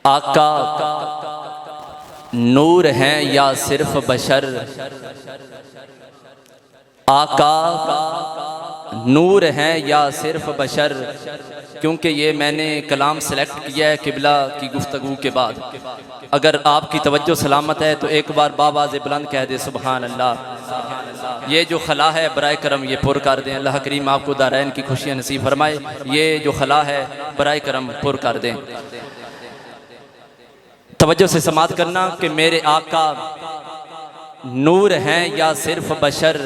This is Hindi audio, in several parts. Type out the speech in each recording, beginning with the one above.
आका नूर हैं या सिर्फ बशर, आका नूर हैं या सिर्फ बशर। क्योंकि ये मैंने कलाम सेलेक्ट किया है किबला की गुफ्तगू के बाद। अगर आपकी तवज्जो सलामत है तो एक बार बाबाज़ बुलंद कह दे सुबहान अल्लाह। ये जो खला है बराए करम ये पुर कर दें। अल्लाह करीम आपको दारैन की खुशियाँ नसीब फरमाए। ये जो खला है बराए करम पुर कर दें। तवज्जो से समात करना कि मेरे आका नूर हैं या सिर्फ बशर,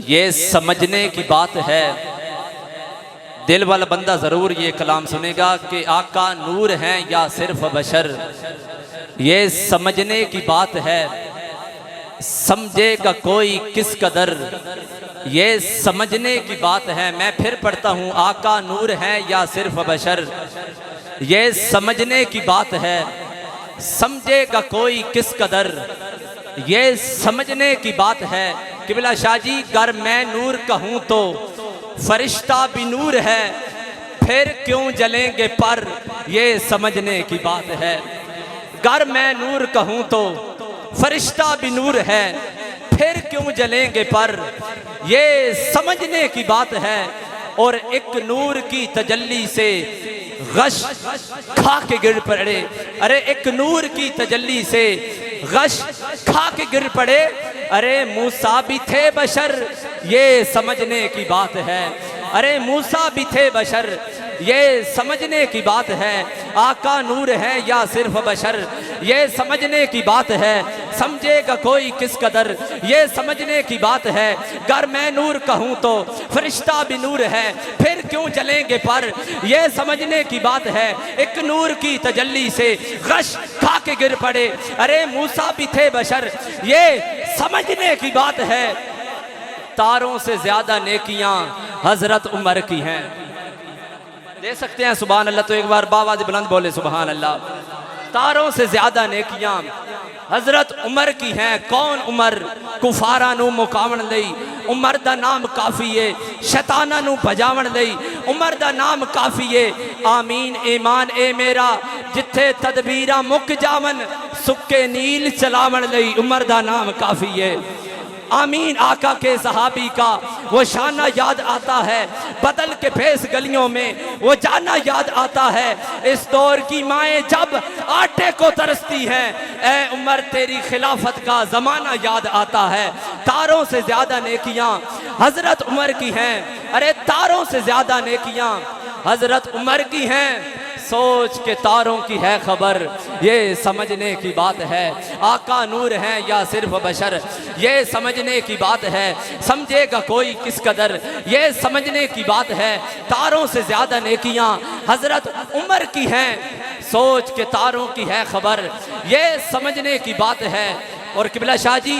ये समझने की बात है। दिल वाला बंदा ज़रूर ये कलाम सुनेगा कि आका नूर हैं या सिर्फ बशर, ये समझने की बात है। समझेगा कोई किस कदर, ये समझने की बात है। मैं फिर पढ़ता हूँ, आका नूर हैं या सिर्फ बशर, ये समझने की बात है। समझेगा कोई किस कदर, ये समझने की बात है। किबला शाह जी, गर मैं नूर कहूँ तो फरिश्ता भी नूर है, फिर क्यों जलेंगे पर, ये समझने की बात है। गर मैं नूर कहूँ तो फरिश्ता भी नूर है, फिर क्यों जलेंगे पर, ये समझने की बात है। और एक नूर की तजल्ली से गश खा के गिर पड़े। अरे एक नूर की तजल्ली से गश खा के गिर पड़े। अरे मूसा भी थे बशर, ये समझने की बात है। अरे मूसा भी थे बशर, ये समझने की बात है। आका नूर है या सिर्फ बशर, ये समझने की बात है। समझेगा कोई किस कदर, ये समझने की बात है। गर मैं नूर कहूँ तो फरिश्ता भी नूर है, फिर क्यों जलेंगे पर, ये समझने की बात है। एक नूर की तजल्ली से गश खा के गिर पड़े। अरे मूसा भी थे बशर, ये समझने की बात है। तारों से ज्यादा नेकियां हजरत उमर की हैं। दे सकते हैं सुभान अल्लाह तो एक बार बावाज़ बुलंद बोले सुभान अल्लाह। तारों से ज्यादा नेकियां हजरत उमर की हैं। कौन उमर? कुफारा नू मुकावन लई उमर दा नाम काफ़ी है, शैताना नू भजावन लई उमर दा नाम काफ़ी है। आमीन ईमान ए मेरा, जिथे तदबीरा मुक जावन सुक्के नील चलावन लई उमर दा नाम काफ़ी है। आमीन आका के सहाबी का वो शाना याद आता है, बदल के फेस गलियों में वो जाना याद आता है। इस दौर की माएँ जब आटे को तरसती हैं, ए उमर तेरी खिलाफत का ज़माना याद आता है। तारों से ज़्यादा नेकियां हज़रत उमर की हैं। अरे तारों से ज़्यादा नेकियां हज़रत उमर की हैं। सोच के तारों की है खबर, ये समझने की बात है। आका नूर हैं या सिर्फ बशर, ये समझने की बात है। समझेगा कोई किस कदर, ये समझने की बात है। तारों से ज़्यादा नेकियां हज़रत उमर की हैं। सोच के तारों की है खबर, ये समझने की बात है। और किबला शाह जी,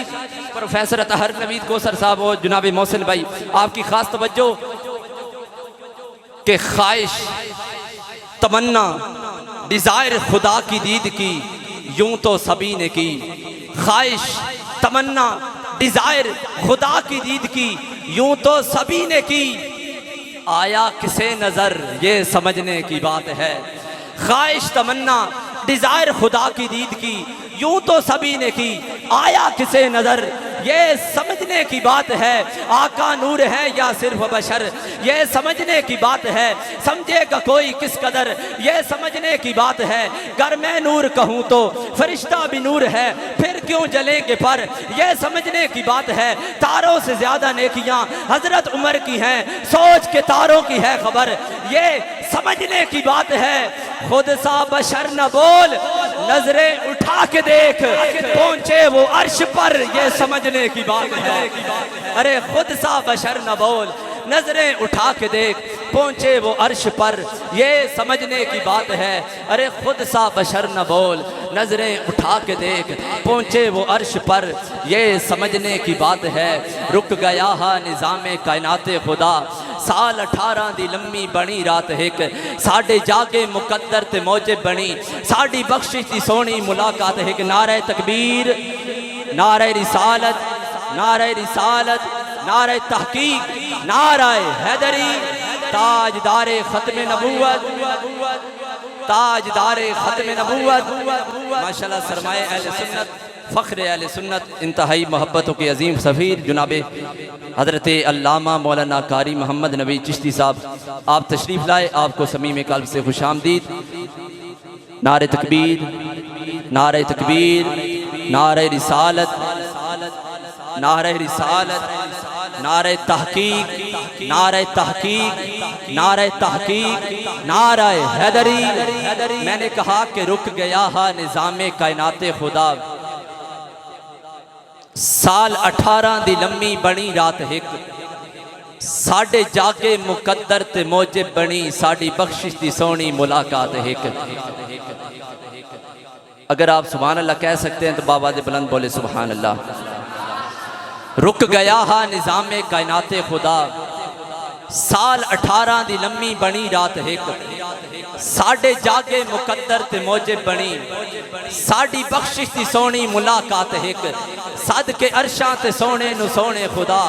प्रोफेसर अतहर नवीद कोसर साहब और जनाब मोहसिन भाई, आपकी ख़ास तवज्जो के ख्वाहिश तमन्ना डिज़ायर खुदा की दीद की यूं तो सभी ने की। ख्वाहिश तमन्ना डिज़ायर खुदा की दीद की यूं तो सभी ने की। आया किसे नज़र, ये समझने की बात है। ख्वाहिश तमन्ना डिज़ायर खुदा की दीद की यूं तो सभी ने की। आया किसे नज़र, ये समझने की बात है। आका नूर है या सिर्फ बशर, ये समझने की बात है। समझेगा कोई किस कदर, ये समझने की बात है। गर मैं नूर कहूँ तो फरिश्ता भी नूर है, फिर क्यों जलेंगे पर, ये समझने की बात है। तारों से ज्यादा नेकियां हजरत उमर की हैं। सोच के तारों की है खबर, ये समझने की बात है। खुद सा बशर न बोल, नजरें उठा के देख, पहुंचे वो अर्श पर, ये समझने की बात है। अरे खुद सा बशर न बोल, नजरें उठा के देख, पहुंचे वो अर्श पर, ये समझने की बात है। अरे खुद सा बशर न बोल, नजरें उठा के देख, पहुंचे वो अर्श पर, ये समझने की बात है। रुक गया हा निज़ामे कायनाते खुदा, साल 18 दी लम्मी बनी रात एक, साडे जागे मुकद्दर ते मौजे बनी, साडी बख्शिश दी सोहनी मुलाकात एक। नारे तकबीर, नारे रिसालत, नारे रिसालत, नारे तहकीक, नारे हैदरी, ताजदारे खत्म नबूवत। ताजदारे खत्म नबूवत, माशाल्लाह सरमाए अहले सुन्नत, फ़ख्र अहले सुन्नत, इंतहाई मोहब्बतों के अजीम सफ़ीर जनाब हज़रत अल्लामा मौलाना कारी मोहम्मद नबी चिश्ती साहब, आप तशरीफ़ लाए, आपको समीम क़ल्ब से खुशामदीद। नारे तकबीर, नारे तकबीर, नारे रिसालत, नारे रिसालत, नारे तहकीक, नारे तहकीक, नारे तहकीक, नारे हैदरी। मैंने कहा कि रुक गया है निज़ामे कायनाते खुदा, साल 18 दी लम्मी बनी रात हिक, साडे जागे मुकद्दर ते मौजिब बनी साडी बख्शिश दी सोहनी मुलाकात हिक। अगर आप सुभान अल्लाह कह सकते हैं तो बाबा दे बुलंद बोले सुभान अल्लाह। रुक गया है निज़ामे कायनाते खुदा, साल 18 दी लम्मी बनी रात हिक, साडे जागे मुकद्दर ते मौजिब बनी साडी बख्शिश दी सोहनी मुलाकात हिक। सद के अरशां ते सोहने नु सोहने खुदा,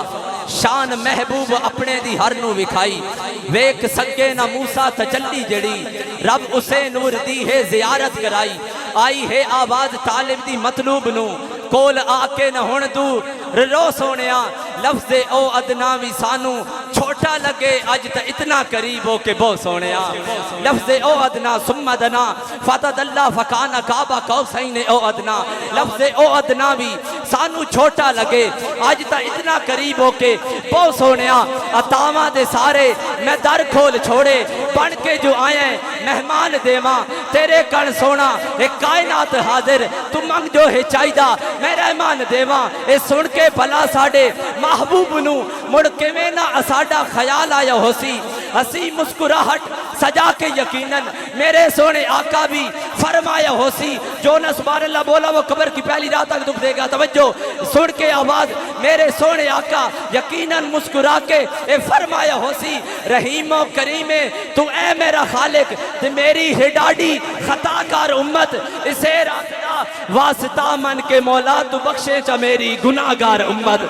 शान महबूब अपने दी हर नू विखाई। वेख सके ना मूसा तजल्ली जड़ी, रब उसे नूर दी है जियारत कराई। आई है आवाज तालिब दी मतलूब नू, कोल आके न हुण दूर रो सोनिया। लफ्ज़े ओ अदना भी सानू छोटा लगे, अज त इतना करीब हो के बो सोनिया। लफ्ज़े ओ अदना सुम्मा दना फतदल्ला फकाना काबा कौसैन ओ अदना। लफ्ज़े ओ अदना भी सानू छोटा लगे, अज त इतना करीब हो के बो सोनिया। अतावा दे सारे मैं दर खोल छोड़े, बन के जो आए मेहमान देवा तेरे कण सोना। एक कायनात हाजिर तू मंग जो है चाहिदा, मैं रहमान देवा। ए सुन के भला साडे महबूब नू मुड़ किवें ना साडा ख्याल आया होसी। हसी मुस्कुराहट सजा के यकीनन मेरे सोने आका भी फरमाया होसी। जो न सुभान अल्लाह बोला वो कब्र की पहली रात तक दुख देगा। तवज्जो सुन के आवाज मेरे सोने आका यकीनन मुस्कुरा के ए फरमाया होसी। रहीमो करीमे तू ए मेरा खालिक ते मेरी हिडाडी खताकार उम्मत। इसे रात दा वास्ता मन के मौला तू बख्शे च मेरी गुनाहगार उम्मत।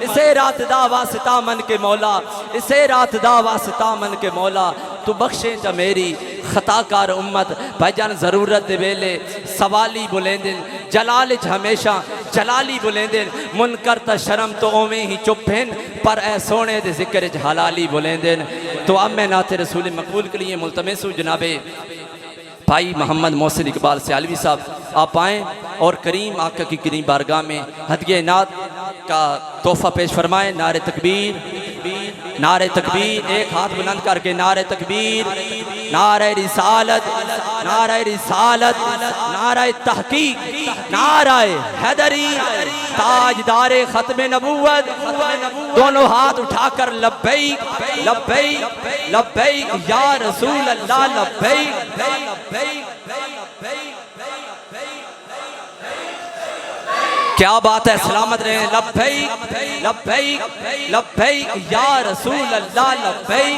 इसे रात दा वास्ता मन के मौला, इसे रात दा वास्ता मन के मौला तू बख्शे च मेरी खताकार उम्मत। भाईजान जरूरत दे वेले सवाली बुलेंदिन, जलाल च हमेशा जलाली बुलेंदिन। मुनकर त शर्म तो ओवें ही चुप हैं, पर ए सोने दे जिक्र च हलाली बुलेंदिन। तो अब मैं नाते रसूल मकबूल के लिए मुल्तमिस हूँ जनाबे भाई मोहम्मद मोहसिन इकबाल सियालवी साहब, आप आएँ और करीम आका की करीम बारगाह में हदिया नात का तोहफा पेश फरमाएँ। नारे तकबीर, नारे तकबीर, एक हाथ बुलंद करके नारे तकबीर, नारे रिसालत, नारे रिसालत, नारे तहकीक, नारे हैदरी, ताजदारे खत्म नबूवत। दोनों हाथ उठाकर लब्बैक लब्बैक लब्बैक या रसूल अल्लाह लब्बैक लब्बैक। क्या बात है, सलामत रहे। लब्बैक लब्बैक लब्बैक या रसूल अल्लाह लब्बैक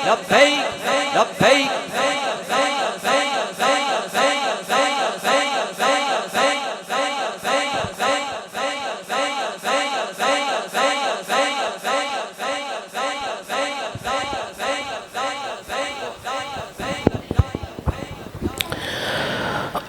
लब्बैक लब्बैक।